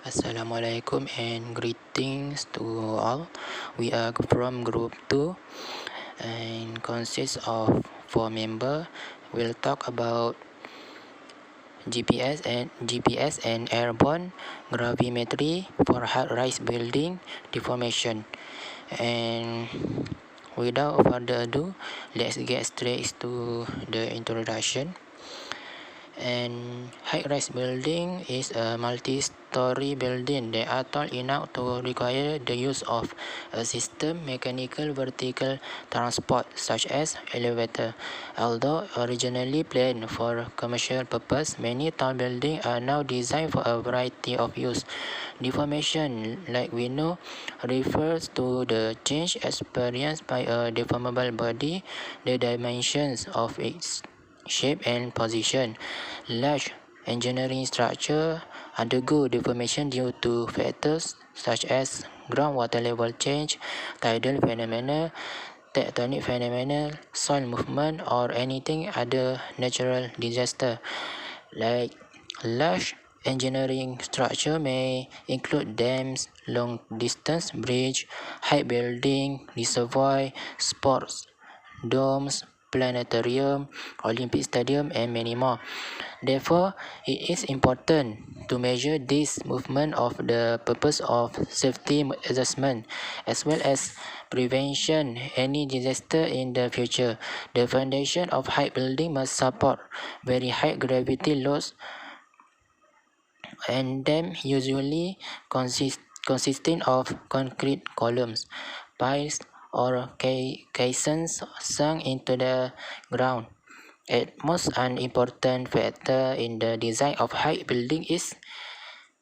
Assalamualaikum and greetings to all. We are from group 2 and consists of 4 members. We'll talk about GPS and airborne, gravimetry for high-rise building, deformation. And without further ado, let's get straight to the introduction. And high-rise building is a multi-story building that are tall enough to require the use of a system mechanical vertical transport such as elevator. Although originally planned for commercial purpose, many tall buildings are now designed for a variety of use. Deformation, like we know, refers to the change experienced by a deformable body, the dimensions of its shape and position. Large engineering structures undergo deformation due to factors such as groundwater level change, tidal phenomena, tectonic phenomena, soil movement, or anything other natural disaster. Like large engineering structure may include dams, long distance bridge, high building, reservoir, sports domes, planetarium, Olympic stadium, and many more. Therefore, it is important to measure this movement of the purpose of safety assessment as well as prevention any disaster in the future. The foundation of high building must support very high gravity loads and them usually consisting of concrete columns, piles, or caissons sunk into the ground. At most unimportant factor in the design of high building is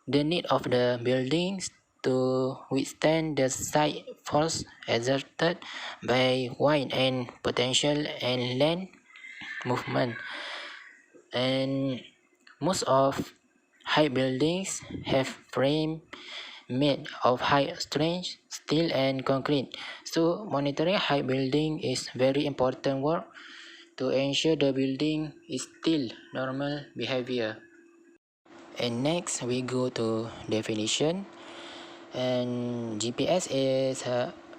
the need of the buildings to withstand the side force exerted by wind and potential and land movement. And most of high buildings have frame made of high strength steel and concrete. So monitoring high building is very important work to ensure the building is still normal behavior. And next we go to definition. And GPS is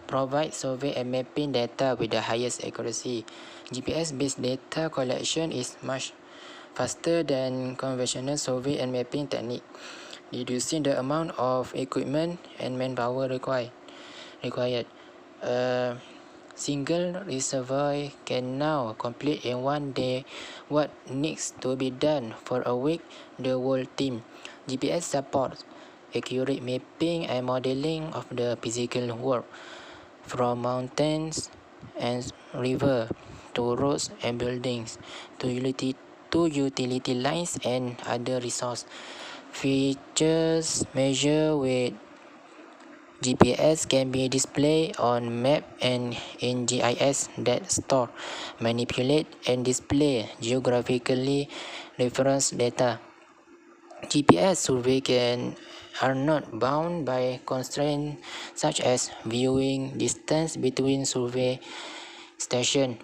provide survey and mapping data with the highest accuracy. GPS based data collection is much faster than conventional survey and mapping technique, reducing the amount of equipment and manpower required. A single reservoir can now complete in one day what needs to be done for a week. The whole team. GPS supports accurate mapping and modeling of the physical world, from mountains and river to roads and buildings to utility lines and other resource. Features measured with GPS can be displayed on map and in GIS that store, manipulate, and display geographically reference data. GPS survey are not bound by constraints such as viewing distance between survey stations.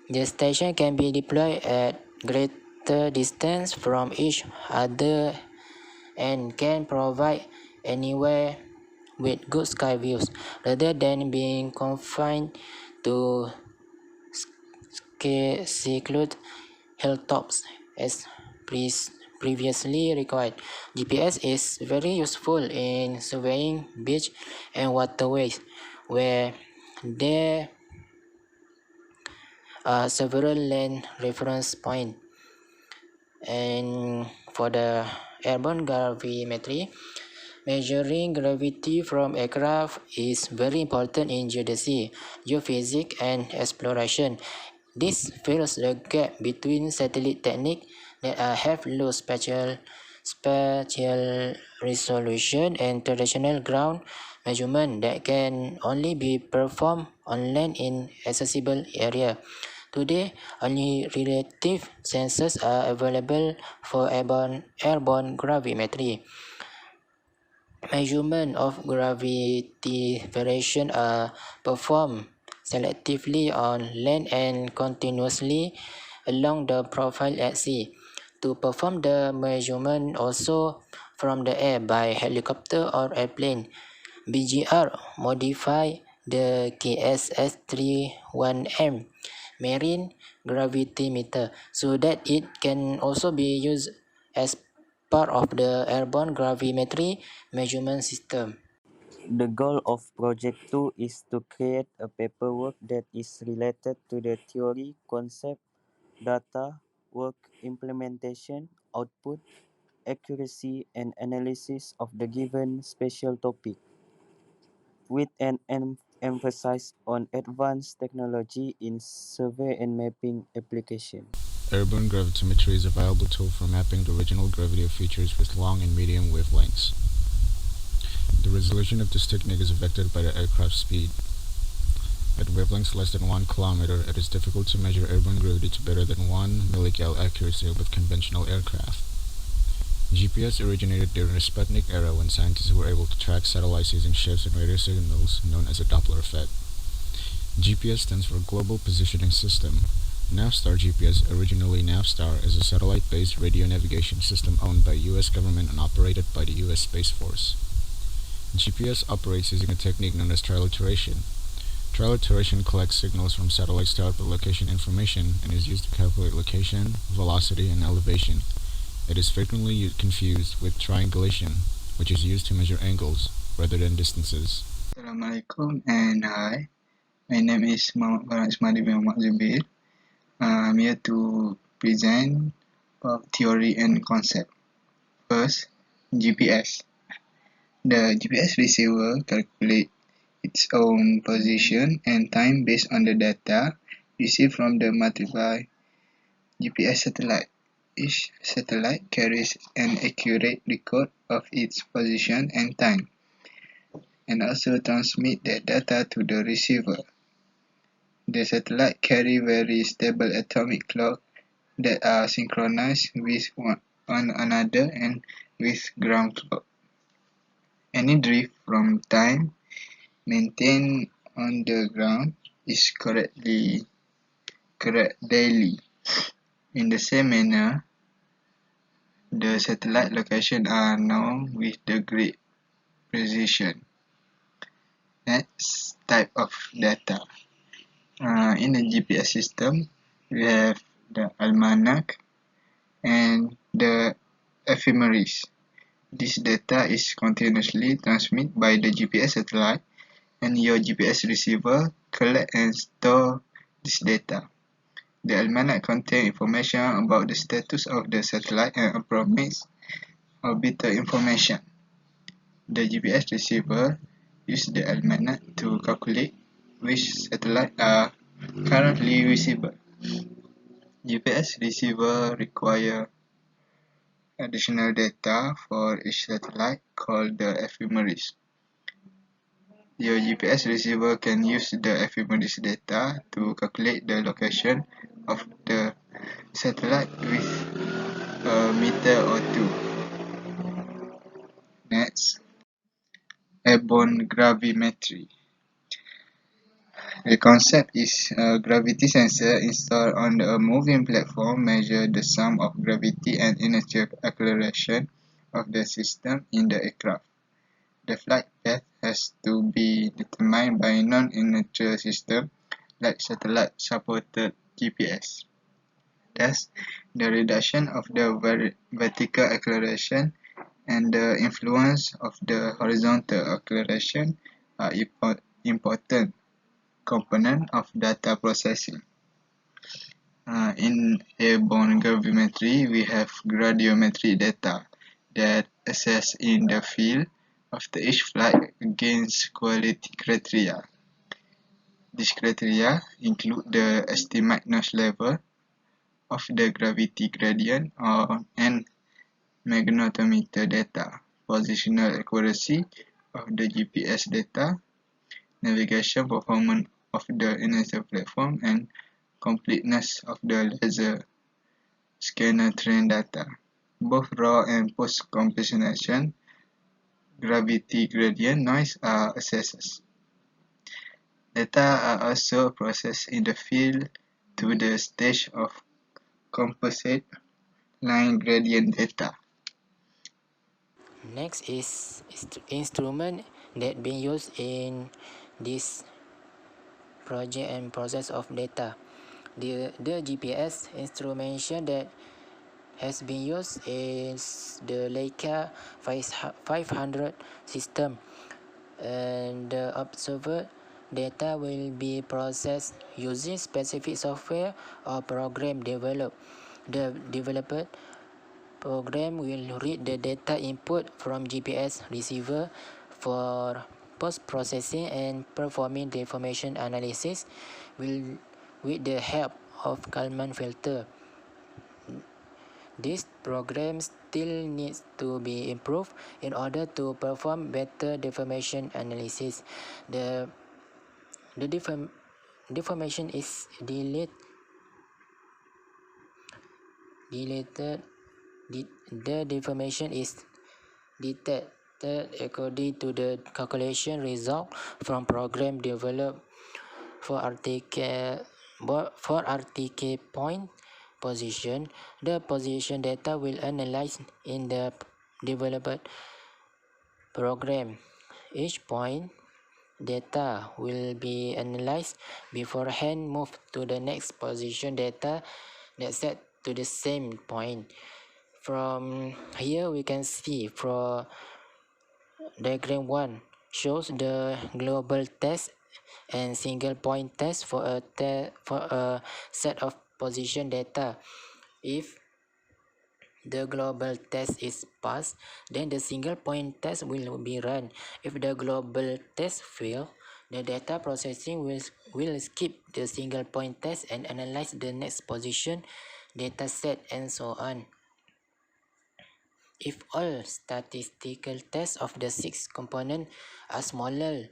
The station can be deployed at greater distance from each other and can provide anywhere with good sky views rather than being confined to secluded hilltops as previously required. GPS is very useful in surveying beach and waterways where there are several land reference points. And for the airborne gravimetry, measuring gravity from aircraft is very important in geodesy, geophysics, and exploration. This fills the gap between satellite techniques that have low spatial resolution and traditional ground measurement that can only be performed on land in accessible area. Today, only relative sensors are available for airborne gravimetry. Measurement of gravity variation are performed selectively on land and continuously along the profile at sea. To perform the measurement also from the air by helicopter or airplane. BGR modify the KSS-31M marine gravimeter so that it can also be used as part of the airborne gravimetry measurement system. The goal of Project 2 is to create a paperwork that is related to the theory, concept, data, work, implementation, output, accuracy, and analysis of the given spatial topic, with an emphasis on advanced technology in survey and mapping application. Airborne gravimetry is a viable tool for mapping the original gravity of features with long and medium wavelengths. The resolution of this technique is affected by the aircraft speed. At wavelengths less than 1 kilometer, it is difficult to measure airborne gravity to better than 1 millical accuracy with conventional aircraft. GPS originated during the Sputnik era when scientists were able to track satellites using shifts in radio signals known as a Doppler effect. GPS stands for Global Positioning System. Navstar GPS, originally Navstar, is a satellite-based radio navigation system owned by U.S. government and operated by the U.S. Space Force. GPS operates using a technique known as trilateration. Trilateration collects signals from satellites to output location information and is used to calculate location, velocity, and elevation. It is frequently confused with triangulation, which is used to measure angles rather than distances. Assalamualaikum and hi. My name is Muhammad Farhan Ismail bin Muhammad Zubair. I'm here to present about theory and concept. First, GPS. The GPS receiver calculates its own position and time based on the data received from the multiple GPS satellite. Each satellite carries an accurate record of its position and time, and also transmit the data to the receiver. The satellite carry very stable atomic clock that are synchronized with one another and with ground clock. Any drift from time maintained on the ground is correct daily. In the same manner, the satellite location are known with the great precision. Next type of data. In the GPS system, we have the almanac and the ephemeris. This data is continuously transmitted by the GPS satellite, and your GPS receiver collect and store this data. The almanac contains information about the status of the satellite and approximate orbital information. The GPS receiver uses the almanac to calculate which satellites are currently visible. GPS receiver require additional data for each satellite called the ephemeris. Your GPS receiver can use the ephemeris data to calculate the location of the satellite with a meter or two. Next, airborne gravimetry. The concept is a gravity sensor installed on a moving platform measure the sum of gravity and inertial acceleration of the system in the aircraft. The flight path has to be determined by a non-inertial system like satellite-supported GPS. Thus, the reduction of the vertical acceleration and the influence of the horizontal acceleration are important component of data processing. In airborne gravimetry, we have gravimetry data that assess in the field after each flight against quality criteria. These criteria include the estimate noise level of the gravity gradient and magnetometer data, positional accuracy of the GPS data, navigation performance of the inertial platform, and completeness of the laser scanner train data. Both raw and post-computational gravity gradient noise are assessed. Data are also processed in the field to the stage of composite line gradient data. Next is instrument that being used in this project and process of data. The GPS instrumentation that has been used is the Leica 500 system, and the observed data will be processed using specific software or program developed. The developer program will read the data input from GPS receiver for post-processing and performing deformation analysis with the help of Kalman filter. This program still needs to be improved in order to perform better deformation analysis. The deformation is deleted. The deformation is detected according to the calculation result from program developed for RTK point position. The position data will analyze in the developed program. Each point data will be analyzed beforehand, moved to the next position data that's set to the same point. From here we can see for diagram 1 shows the global test and single point test for a set of position data. If the global test is passed, then the single point test will be run. If the global test fail, the data processing will skip the single point test and analyze the next position data set and so on. If all statistical tests of the 6 components are smaller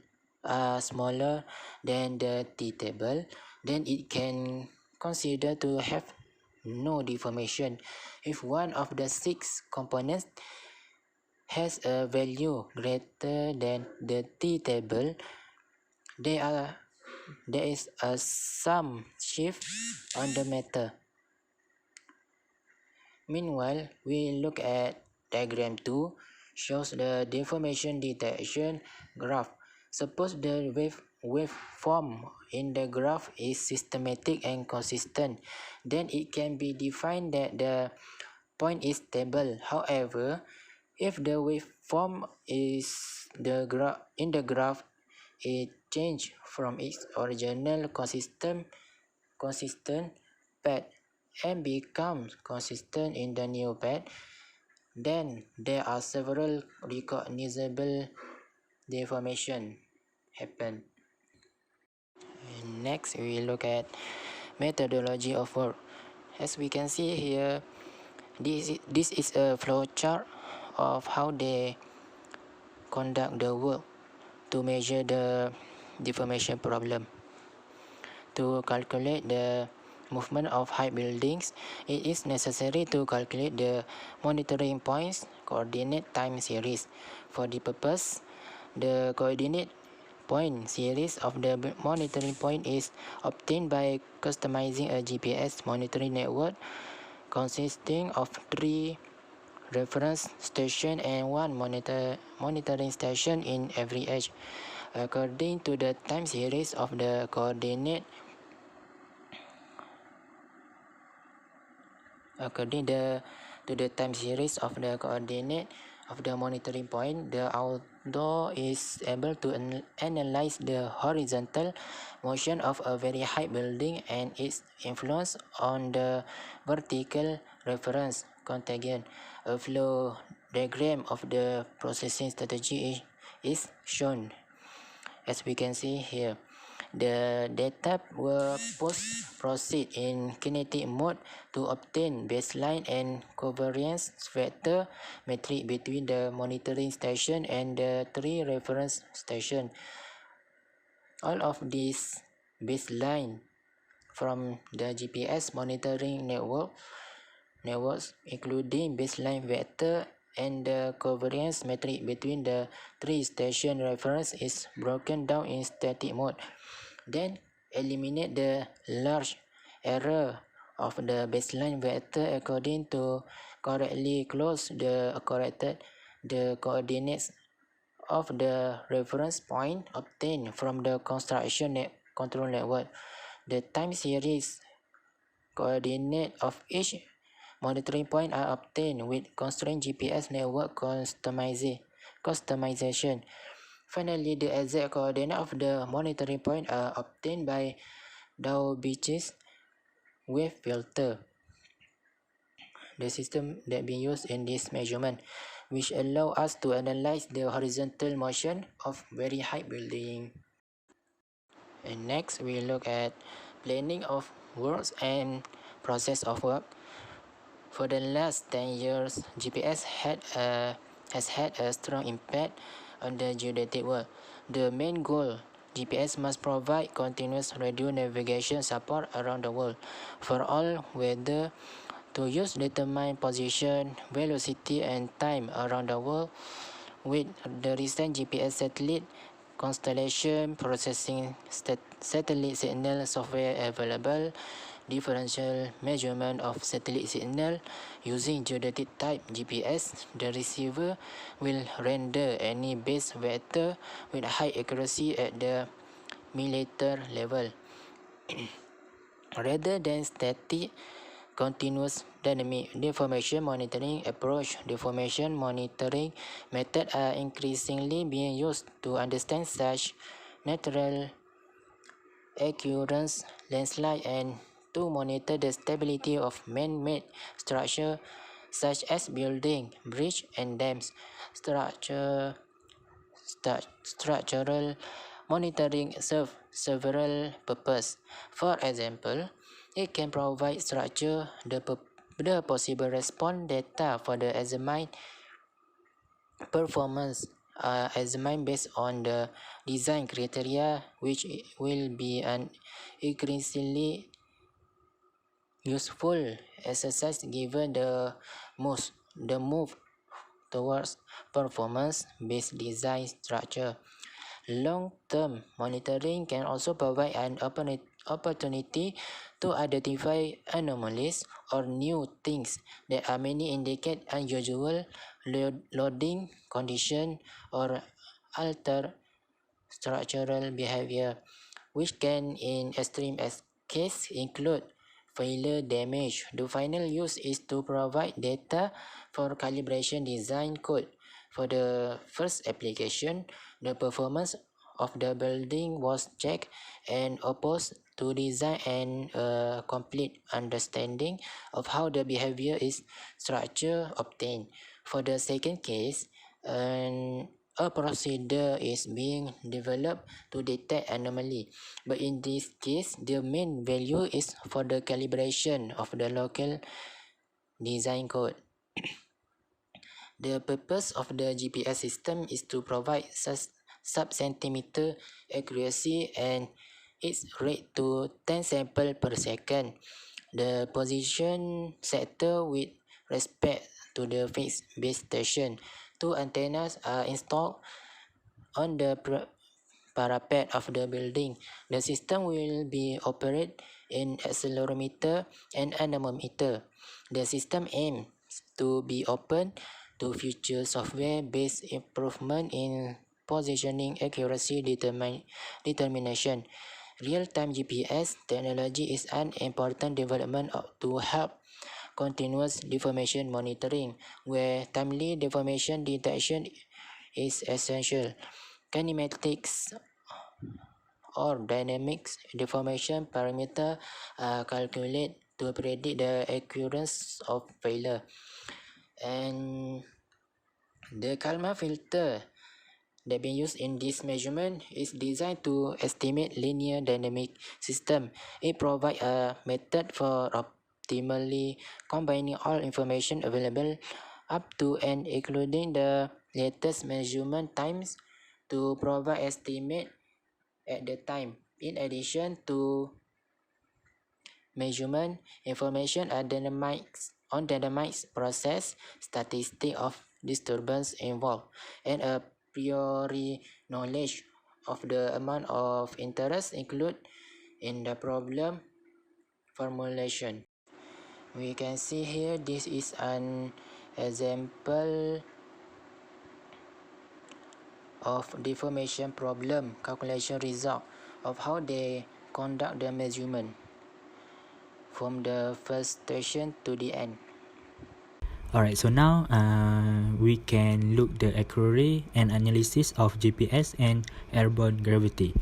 than the t-table, then it can consider to have no deformation. If one of the 6 components has a value greater than the t-table, there is a some shift on the matter. Meanwhile, we look at diagram 2 shows the deformation detection graph. Suppose the waveform in the graph is systematic and consistent, then it can be defined that the point is stable. However, if the waveform is in the graph it change from its original consistent path and becomes consistent in the new path, then there are several recognizable deformation happen. And next we look at methodology of work. As we can see here, this is a flow chart of how they conduct the work to measure the deformation problem. To calculate the movement of high buildings, it is necessary to calculate the monitoring points coordinate time series. For the purpose, the coordinate point series of the monitoring point is obtained by customizing a GPS monitoring network consisting of 3 reference station and 1 monitoring station in every edge. According to the time series of the coordinate According to the time series of the coordinate of the monitoring point, the outdoor is able to analyze the horizontal motion of a very high building and its influence on the vertical reference contagion. A flow diagram of the processing strategy is shown, as we can see here. The data were proceed in kinetic mode to obtain baseline and covariance vector metric between the monitoring station and the 3 reference station. All of these baseline from the GPS monitoring networks including baseline vector and the covariance metric between the 3 station reference is broken down in static mode. Then eliminate the large error of the baseline vector according to correctly close the corrected the coordinates of the reference point obtained from the control network. The time series coordinate of each monitoring point are obtained with constrained GPS network customization. Finally, the exact coordinate of the monitoring point are obtained by Dowbich's wave filter, the system that being used in this measurement, which allow us to analyze the horizontal motion of very high building. And next, we look at planning of works and process of work. For the last 10 years, GPS has had a strong impact on the geodetic world. The main goal, GPS must provide continuous radio navigation support around the world for all weather to use determine position, velocity, and time around the world. With the recent GPS satellite constellation processing satellite signal software available, differential measurement of satellite signal using geodetic type GPS, the receiver will render any base vector with high accuracy at the millimeter level rather than static continuous dynamic deformation monitoring approach. Deformation monitoring methods are increasingly being used to understand such natural occurrence, landslide, and to monitor the stability of man-made structure such as building, bridge, and dams. Structural monitoring serves several purposes. For example, it can provide the possible response data for the examined performance examined based on the design criteria, which will be an increasingly useful exercise given the move towards performance-based design structure. Long-term monitoring can also provide an opportunity to identify anomalies or new things that are many indicate unusual loading condition or alter structural behavior, which can in extreme case include failure damage. The final use is to provide data for calibration design code. For the first application, the performance of the building was checked and opposed to design and a complete understanding of how the behavior is structure obtained. For the second case, a procedure is being developed to detect anomaly, but in this case, the main value is for the calibration of the local design code. The purpose of the GPS system is to provide sub-centimeter accuracy and its rate to 10 samples per second. The position sector with respect to the fixed base station. Two antennas are installed on the parapet of the building. The system will be operated in accelerometer and anemometer. The system aims to be open to future software-based improvement in positioning accuracy determination. Real-time GPS technology is an important development to help continuous deformation monitoring, where timely deformation detection is essential. Kinematics or dynamics deformation parameter are calculated to predict the occurrence of failure. And the Kalman filter that being used in this measurement is designed to estimate linear dynamic system. It provides a method for optimally combining all information available up to and including the latest measurement times to provide estimate at the time. In addition to measurement information on dynamics process, statistic of disturbance involved, and a priori knowledge of the amount of interest included in the problem formulation. We can see here this is an example of deformation problem calculation result of how they conduct the measurement from the first station to the end. Alright, so now we can look the accuracy and analysis of GPS and airborne gravity.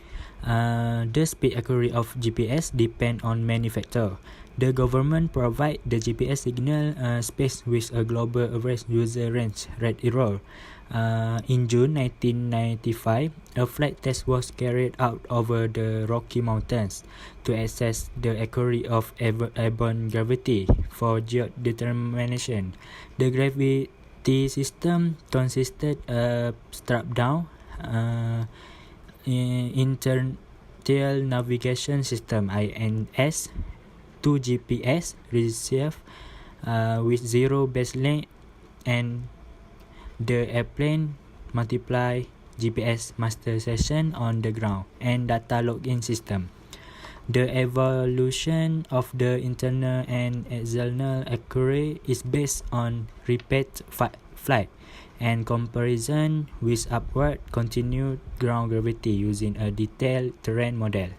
The speed accuracy of GPS depend on many factors. The government provide the GPS signal space with a global average user range rate error. In June 1995, a flight test was carried out over the Rocky Mountains to assess the accuracy of airborne gravity for geodetermination. The gravity system consisted of strap-down inertial navigation system (INS), 2 GPS receive with zero baseline, and the airplane multiply GPS master session on the ground and data login system. The evolution of the internal and external accuracy is based on repeat flight and comparison with upward continued ground gravity using a detailed terrain model.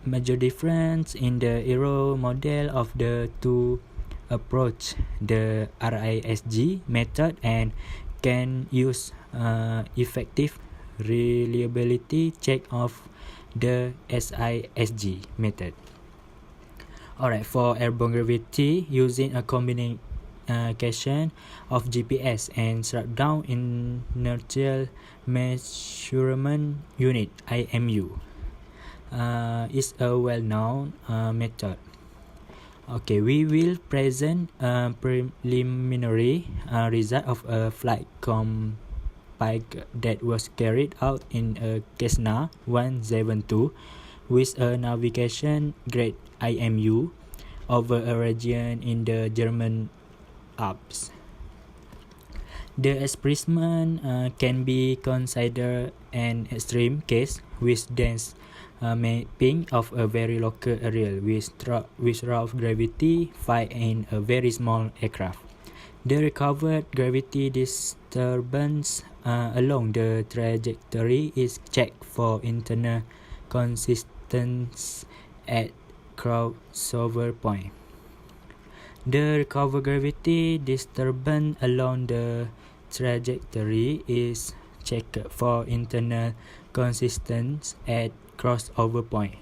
Major difference in the aero model of the two approach, the RISG method, and can use effective reliability check of the SISG method. Alright, for airborne gravity, using a combination of GPS and strap-down inertial measurement unit (IMU) is a well-known method. Okay, we will present a preliminary result of a flight compile that was carried out in a Cessna 172 with a navigation grade IMU over a region in the German Alps. The experiment can be considered an extreme case with dense mapping of a very local area with rough gravity flight in a very small aircraft. The recovered gravity disturbance along the trajectory is checked for internal consistency at crossover point. The recovered gravity disturbance along the trajectory is checked for internal consistency at crossover point.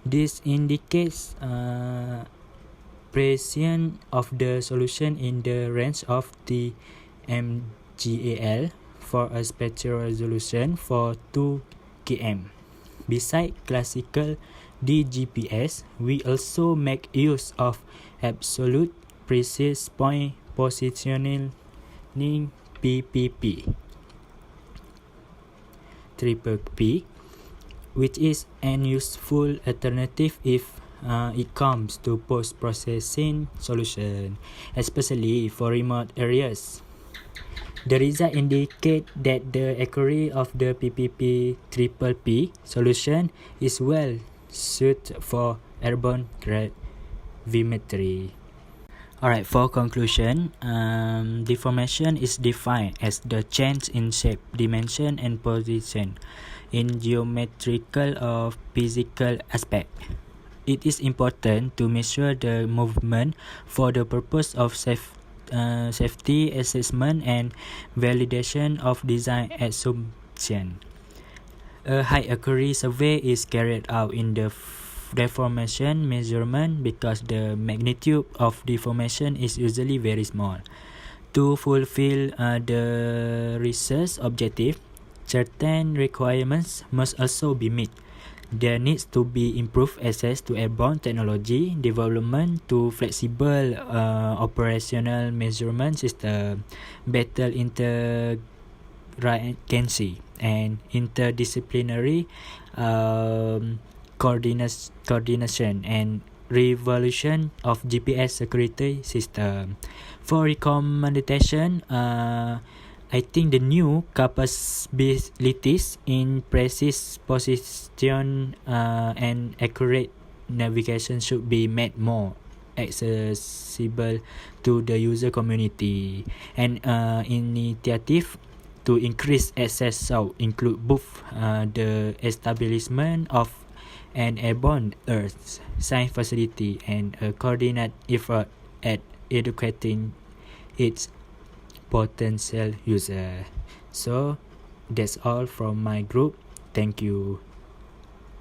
This indicates precision of the solution in the range of the MGAL for a spatial resolution for 2 km. Besides classical DGPS, we also make use of absolute precise point positioning PPP, triple P, which is an useful alternative if it comes to post-processing solution, especially for remote areas. The result indicate that the accuracy of the PPP triple P solution is well suited for airborne gravimetry. Alright, for conclusion, deformation is defined as the change in shape, dimension, and position in geometrical or physical aspect. It is important to measure the movement for the purpose of safety assessment and validation of design assumption. A high accuracy survey is carried out in the deformation measurement because the magnitude of deformation is usually very small. To fulfill the research objective, certain requirements must also be met. There needs to be improved access to airborne technology, development to flexible operational measurement system, better interagency, and interdisciplinary coordination and revolution of GPS security system. For recommendation, I think the new capabilities in precise position and accurate navigation should be made more accessible to the user community. And initiative to increase access so include both the establishment of an airborne Earth science facility and a coordinate effort at educating its potential user. So that's all from my group. Thank you.